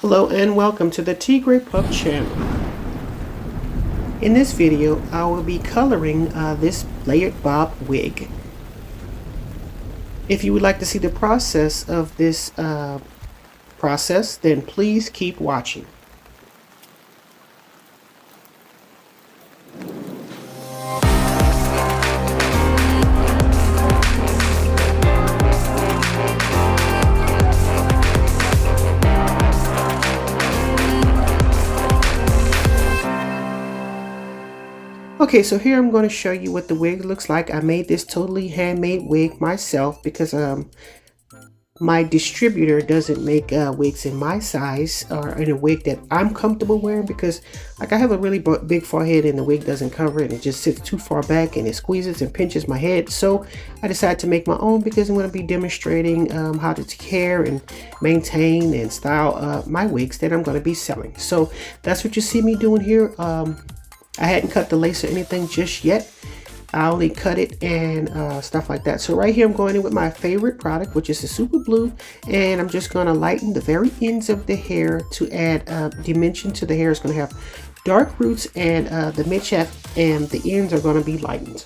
Hello and welcome to the Tigre.pup channel. In this video, I will be coloring this layered bob wig. If you would like to see the process of this process, then please keep watching. Okay, so here I'm going to show you what the wig looks like. I made this totally handmade wig myself because my distributor doesn't make wigs in my size or in a wig that I'm comfortable wearing, because like I have a really big forehead and the wig doesn't cover it and it just sits too far back and it squeezes and pinches my head. So I decided to make my own because I'm going to be demonstrating how to take care and maintain and style my wigs that I'm going to be selling. So that's what you see me doing here. I hadn't cut the lace or anything just yet. I only cut it and stuff like that. So right here I'm going in with my favorite product, which is the super glue, and I'm just going to lighten the very ends of the hair to add dimension to the hair. It's going to have dark roots, and the midchaff and the ends are going to be lightened.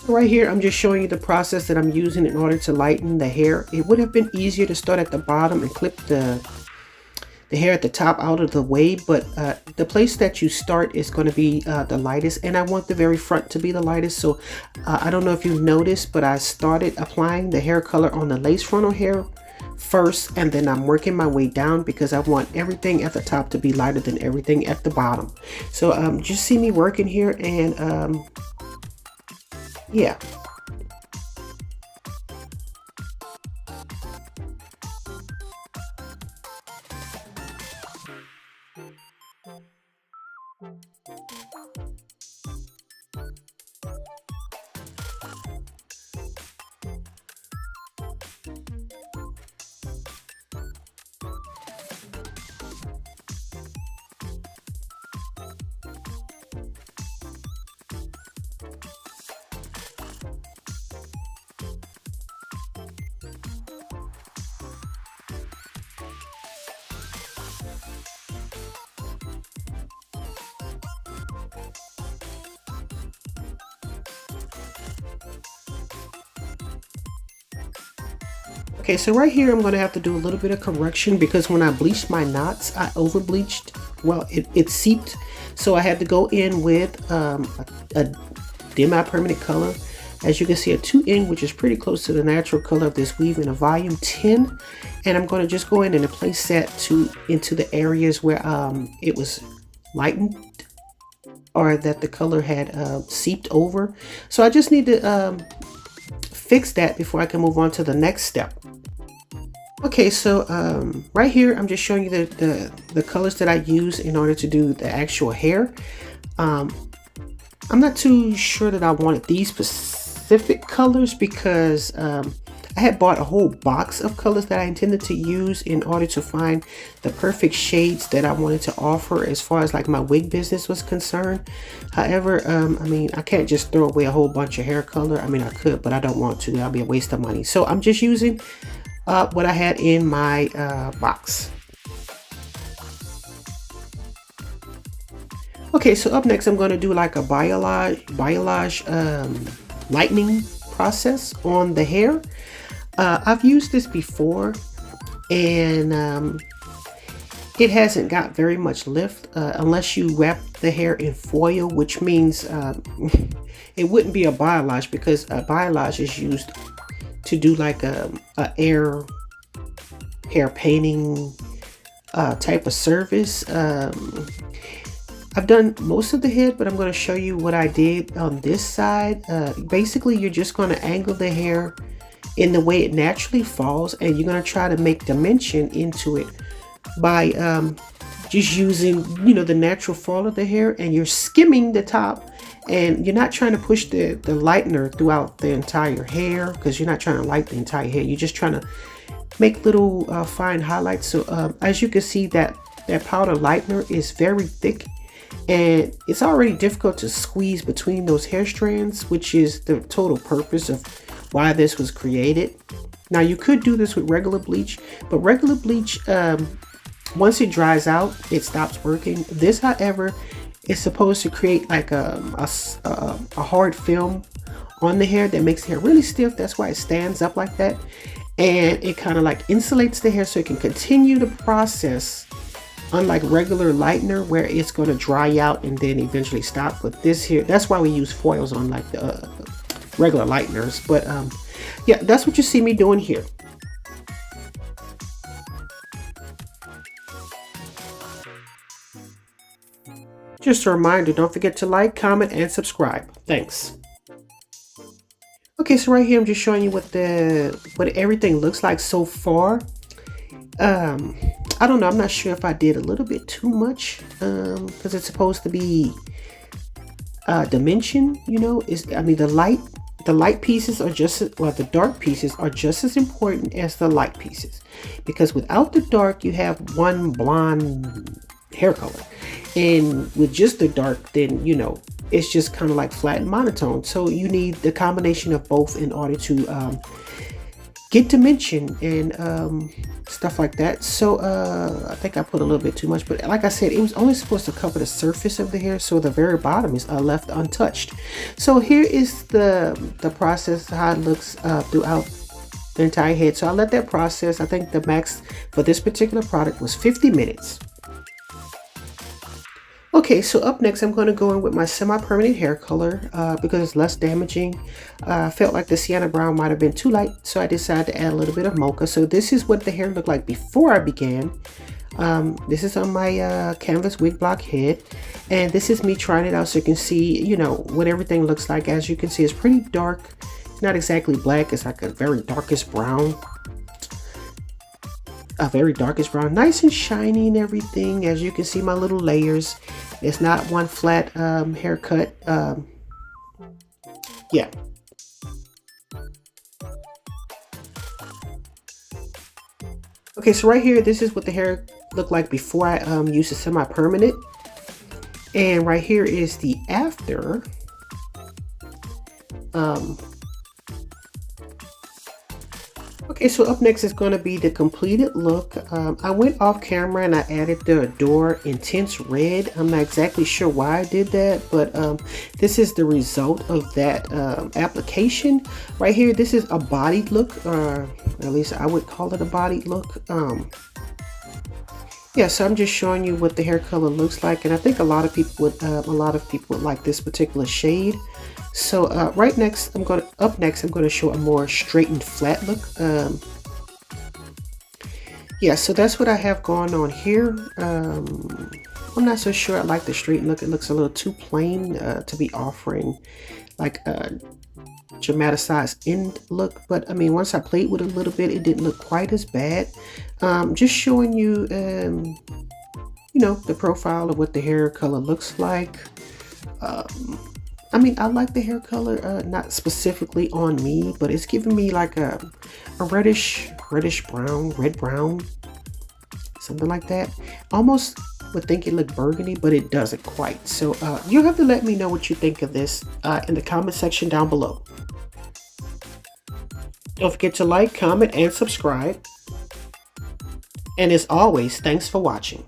Right here, I'm just showing you the process that I'm using in order to lighten the hair. It would have been easier to start at the bottom and clip the hair at the top out of the way, but the place that you start is going to be the lightest, and I want the very front to be the lightest. So I don't know if you've noticed, but I started applying the hair color on the lace frontal hair first, and then I'm working my way down because I want everything at the top to be lighter than everything at the bottom. So just see me working here, and yeah. Okay, so right here I'm going to have to do a little bit of correction because when I bleached my knots, I over bleached. Well, it seeped, so I had to go in with a semi-permanent color. As you can see, a 2N, which is pretty close to the natural color of this weave, in a volume 10. And I'm going to just go in and place that into the areas where it was lightened, or that the color had seeped over. So I just need to fix that before I can move on to the next step. Okay, so right here I'm just showing you the colors that I use in order to do the actual hair. I'm not too sure that I wanted these specific colors because I had bought a whole box of colors that I intended to use in order to find the perfect shades that I wanted to offer as far as like my wig business was concerned. However, I mean, I can't just throw away a whole bunch of hair color. I mean, I could, but I don't want to. That'll be a waste of money. So I'm just using what I had in my box. Okay, so up next I'm going to do like a balayage lightening process on the hair. I've used this before, and it hasn't got very much lift unless you wrap the hair in foil, which means it wouldn't be a balayage, because a balayage is used to do like a hair painting type of service. I've done most of the head, but I'm going to show you what I did on this side. Basically, you're just going to angle the hair in the way it naturally falls, and you're going to try to make dimension into it by just using, you know, the natural fall of the hair, and you're skimming the top, and you're not trying to push the lightener throughout the entire hair, because you're not trying to light the entire hair. You're just trying to make little fine highlights. So as you can see, that powder lightener is very thick, and it's already difficult to squeeze between those hair strands, which is the total purpose of why this was created. Now you could do this with regular bleach, but regular bleach, once it dries out, it stops working. This, however, is supposed to create like a hard film on the hair that makes the hair really stiff. That's why it stands up like that. And it kind of like insulates the hair so it can continue the process, unlike regular lightener where it's going to dry out and then eventually stop. But this here, that's why we use foils on like the regular lighteners. But yeah, that's what you see me doing here. Just a reminder, don't forget to like, comment, and subscribe. Thanks. Okay, so right here I'm just showing you what everything looks like so far. I don't know, I'm not sure if I did a little bit too much, because it's supposed to be dimension, you know. The light pieces are just, well, the dark pieces are just as important as the light pieces, because without the dark you have one blonde hair color, and with just the dark, then you know it's just kind of like flat and monotone. So you need the combination of both in order to get dimension and stuff like that. So I think I put a little bit too much, but like I said, it was only supposed to cover the surface of the hair, so the very bottom is left untouched. So here is the process, how it looks throughout the entire head. So I let that process, I think the max for this particular product was 50 minutes. Okay, so up next I'm going to go in with my semi-permanent hair color because it's less damaging. I felt like the sienna brown might have been too light, so I decided to add a little bit of mocha. So this is what the hair looked like before I began. This is on my canvas wig block head, and this is me trying it out so you can see, you know, what everything looks like. As you can see, it's pretty dark. It's not exactly black, it's like a very darkest brown. A very darkest brown, nice and shiny and everything. As you can see, my little layers. It's not one flat haircut. Yeah. Okay, so right here, this is what the hair looked like before I used the semi-permanent, and right here is the after. Okay, so up next is going to be the completed look. I went off camera and I added the Adore Intense Red. I'm not exactly sure why I did that, but this is the result of that application. Right here, this is a bodied look, or at least I would call it a bodied look. Yeah, so I'm just showing you what the hair color looks like, and I think a lot of people would like this particular shade. So up next I'm going to show a more straightened flat look. Yeah, so that's what I have going on here. I'm not so sure I like the straightened look. It looks a little too plain to be offering like a dramatized end look, but I mean, once I played with it a little bit, it didn't look quite as bad. Just showing you you know, the profile of what the hair color looks like. I mean, I like the hair color, not specifically on me, but it's giving me like a reddish brown, red brown, something like that. Almost would think it looked burgundy, but it doesn't quite. So you'll have to let me know what you think of this in the comment section down below. Don't forget to like, comment, and subscribe. And as always, thanks for watching.